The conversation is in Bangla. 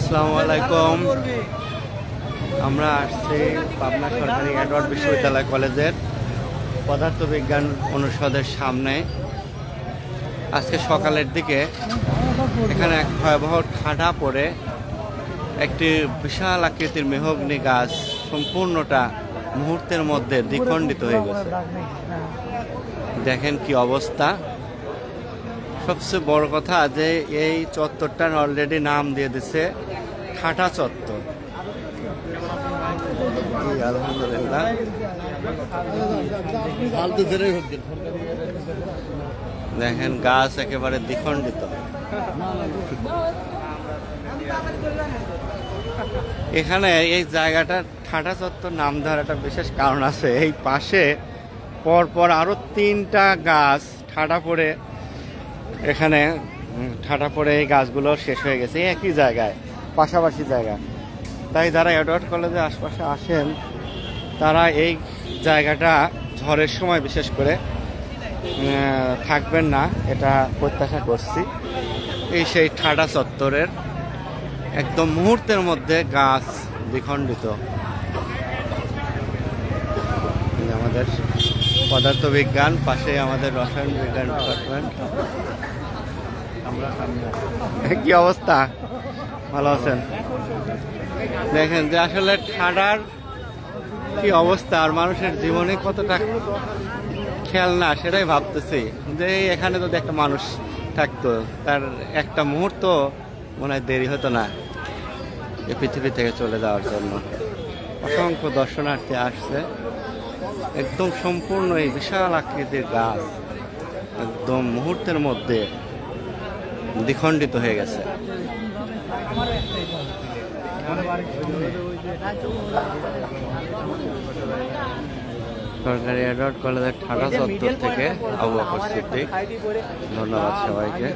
আসসালামু আলাইকুম। আমরা আসছি পাবনা সরকারি এডওয়ার্ড বিশ্ববিদ্যালয় কলেজের পদার্থবিজ্ঞান অনুষদের সামনে। আজকে সকালের দিকে এখানে এক ভয়াবহ ঠাডা পড়ে একটি বিশাল আকৃতির মেহগনি গাছ সম্পূর্ণটা মুহূর্তের মধ্যে দ্বিখণ্ডিত হয়ে গেছে। দেখেন কি অবস্থা। সবচেয়ে বড় কথা যে এই চত্বরটার অলরেডি নাম দিয়ে দিছে ঠাটা চত্বর। আলহামদুলিল্লাহ, দেখেন গাছ একেবারে দ্বিখণ্ডিত। এখানে এই জায়গাটা ঠাটা চত্বর নাম দেওয়ার একটা বিশেষ কারণ আছে। এই পাশে পরপর আরো 3টা গাছ ঠাটা পড়ে এখানে ঠাটা পড়ে এই গাছগুলো শেষ হয়ে গেছে একই জায়গায়, পাশাপাশি জায়গা। তাই যারা এডওয়ার্ড কলেজের আশপাশে আসেন তারা এই জায়গাটা ঝড়ের সময় বিশেষ করে থাকবেন না, এটা প্রত্যাশা করছি। এই সেই ঠাডা চত্বরের একদম মুহূর্তের মধ্যে গাছ দ্বিখণ্ডিত। আমাদের পদার্থবিজ্ঞান, পাশে আমাদের রসায়ন বিজ্ঞান ডিপার্টমেন্ট। কি অবস্থা, ভালো আছেন? দেখেন যে আসলে ঠাডার কি অবস্থা আর মানুষের জীবনে কতটা খেয়াল না, সেটাই ভাবতেছি। যে এখানে যদি একটা মানুষ থাকতো তার একটা মুহূর্ত মনে হয় দেরি হতো না এই পৃথিবী থেকে চলে যাওয়ার জন্য। অসংখ্য দর্শনার্থী আসছে। একদম সম্পূর্ণ এই বিশাল আকৃতির গাছ একদম মুহূর্তের মধ্যে দ্বিখণ্ডিত হয়ে গেছে। সরকারি এডওয়ার্ড কলেজের ঠাডা চত্বর থেকে আবু বকর সিদ্দিক, ধন্যবাদ সবাইকে।